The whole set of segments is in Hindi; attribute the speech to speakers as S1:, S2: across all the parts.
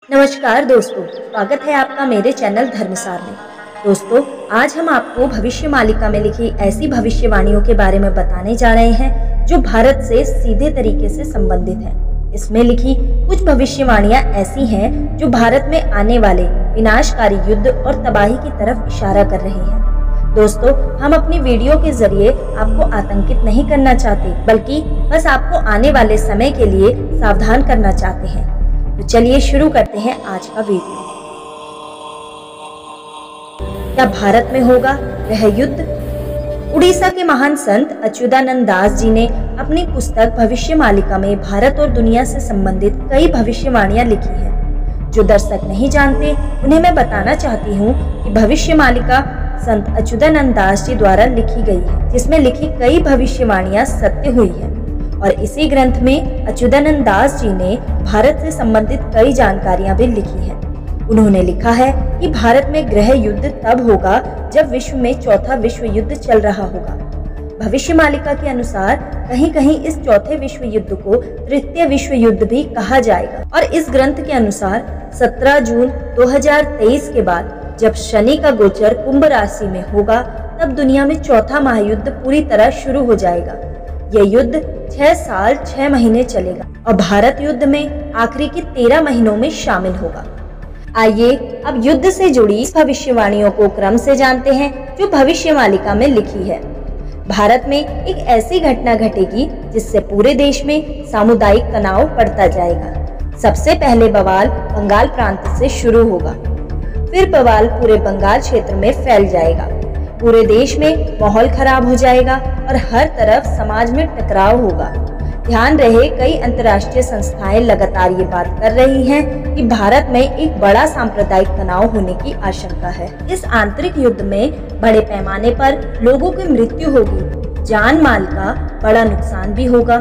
S1: नमस्कार दोस्तों, स्वागत है आपका मेरे चैनल धर्मसार में। दोस्तों, आज हम आपको भविष्य मालिका में लिखी ऐसी भविष्यवाणियों के बारे में बताने जा रहे हैं जो भारत से सीधे तरीके से संबंधित है। इसमें लिखी कुछ भविष्यवाणियां ऐसी हैं जो भारत में आने वाले विनाशकारी युद्ध और तबाही की तरफ इशारा कर रही हैं। दोस्तों, हम अपनी वीडियो के जरिए आपको आतंकित नहीं करना चाहते, बल्कि बस आपको आने वाले समय के लिए सावधान करना चाहते हैं। तो चलिए शुरू करते हैं आज का वीडियो। क्या भारत में होगा ग्रह युद्ध? उड़ीसा के महान संत अच्युतानंद दास जी ने अपनी पुस्तक भविष्य मालिका में भारत और दुनिया से संबंधित कई भविष्यवाणियां लिखी हैं। जो दर्शक नहीं जानते उन्हें मैं बताना चाहती हूँ कि भविष्य मालिका संत अच्युतानंद दास जी द्वारा लिखी गई है, जिसमें लिखी कई भविष्यवाणियां सत्य हुई है। और इसी ग्रंथ में अच्युतानंद दास जी ने भारत से संबंधित कई जानकारियां भी लिखी हैं। उन्होंने लिखा है कि भारत में ग्रह युद्ध तब होगा जब विश्व में चौथा विश्व युद्ध चल रहा होगा। भविष्य मालिका के अनुसार कहीं कहीं इस चौथे विश्व युद्ध को तृतीय विश्व युद्ध भी कहा जाएगा। और इस ग्रंथ के अनुसार 17 जून 2023 के बाद जब शनि का गोचर कुंभ राशि में होगा, तब दुनिया में चौथा महायुद्ध पूरी तरह शुरू हो जाएगा। यह युद्ध 6 साल 6 महीने चलेगा और भारत युद्ध में आखिरी के 13 महीनों में शामिल होगा। आइए अब युद्ध से जुड़ी भविष्यवाणियों को क्रम से जानते हैं जो भविष्य मालिका में लिखी है। भारत में एक ऐसी घटना घटेगी जिससे पूरे देश में सामुदायिक तनाव बढ़ता जाएगा। सबसे पहले बवाल बंगाल प्रांत से शुरू होगा, फिर बवाल पूरे बंगाल क्षेत्र में फैल जाएगा। पूरे देश में माहौल खराब हो जाएगा और हर तरफ समाज में टकराव होगा। ध्यान रहे, कई अंतर्राष्ट्रीय संस्थाएं लगातार ये बात कर रही हैं कि भारत में एक बड़ा सांप्रदायिक तनाव होने की आशंका है। इस आंतरिक युद्ध में बड़े पैमाने पर लोगों की मृत्यु होगी, जान माल का बड़ा नुकसान भी होगा।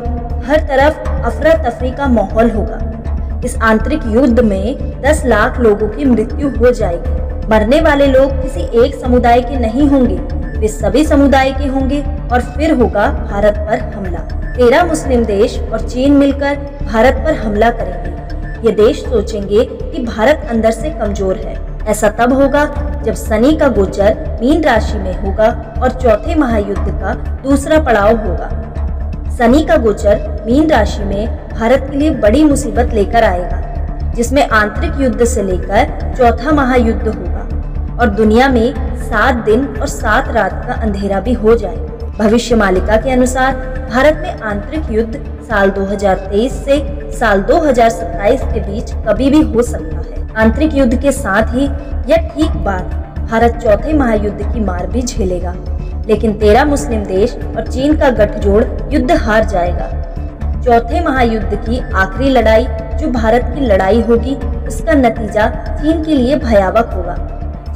S1: हर तरफ अफरा तफरी का माहौल होगा। इस आंतरिक युद्ध में 10 लाख लोगों की मृत्यु हो जाएगी। मरने वाले लोग किसी एक समुदाय के नहीं होंगे, वे सभी समुदाय के होंगे और फिर होगा भारत पर हमला। 13 मुस्लिम देश और चीन मिलकर भारत पर हमला करेंगे। ये देश सोचेंगे कि भारत अंदर से कमजोर है। ऐसा तब होगा जब शनि का गोचर मीन राशि में होगा और चौथे महायुद्ध का दूसरा पड़ाव होगा। शनि का गोचर मीन राशि में भारत के लिए बड़ी मुसीबत लेकर आएगा, जिसमें आंतरिक युद्ध से लेकर चौथा महायुद्ध होगा और दुनिया में 7 दिन और 7 रात का अंधेरा भी हो जाएगा। भविष्य मालिका के अनुसार भारत में आंतरिक युद्ध साल 2023 से साल 2027 के बीच कभी भी हो सकता है। आंतरिक युद्ध के साथ ही यह ठीक बाद भारत चौथे महायुद्ध की मार भी झेलेगा, लेकिन 13 मुस्लिम देश और चीन का गठजोड़ युद्ध हार जाएगा। चौथे महायुद्ध की आखिरी लड़ाई जो भारत की लड़ाई होगी, उसका नतीजा चीन के लिए भयावह होगा।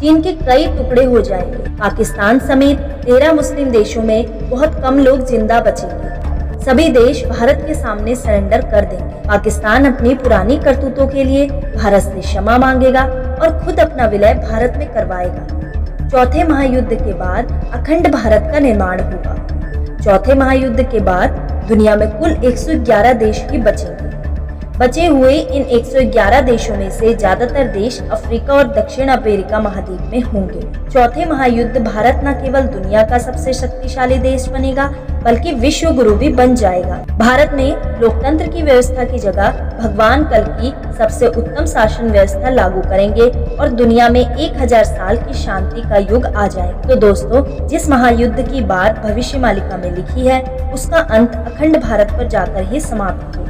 S1: चीन के कई टुकड़े हो जाएंगे। पाकिस्तान समेत 13 मुस्लिम देशों में बहुत कम लोग जिंदा बचेंगे। सभी देश भारत के सामने सरेंडर कर देंगे। पाकिस्तान अपनी पुरानी करतूतों के लिए भारत से क्षमा मांगेगा और खुद अपना विलय भारत में करवाएगा। चौथे महायुद्ध के बाद अखंड भारत का निर्माण होगा। चौथे महायुद्ध के बाद दुनिया में कुल 111 देश ही बचेंगे। बचे हुए इन 111 देशों में से ज्यादातर देश अफ्रीका और दक्षिण अमेरिका महाद्वीप में होंगे। चौथे महायुद्ध भारत न केवल दुनिया का सबसे शक्तिशाली देश बनेगा, बल्कि विश्व गुरु भी बन जाएगा। भारत में लोकतंत्र की व्यवस्था की जगह भगवान कल की सबसे उत्तम शासन व्यवस्था लागू करेंगे और दुनिया में 1000 साल की शांति का युग आ जाएगा। तो दोस्तों, जिस महायुद्ध की बात भविष्य मालिका में लिखी है, उसका अंत अखंड भारत पर जाकर ही समाप्त होगा।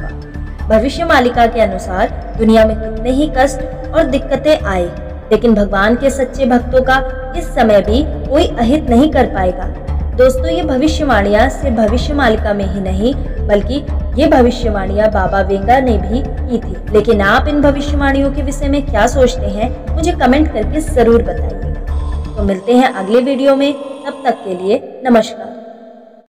S1: भविष्य मालिका के अनुसार दुनिया में कितने ही कष्ट और दिक्कतें आए, लेकिन भगवान के सच्चे भक्तों का इस समय भी कोई अहित नहीं कर पाएगा। दोस्तों, ये भविष्यवाणियां सिर्फ भविष्य मालिका में ही नहीं, बल्कि ये भविष्यवाणियां बाबा वेंगा ने भी की थी। लेकिन आप इन भविष्यवाणियों के विषय में क्या सोचते हैं, मुझे कमेंट करके जरूर बताइएगा। तो मिलते हैं अगले वीडियो में, तब तक के लिए नमस्कार।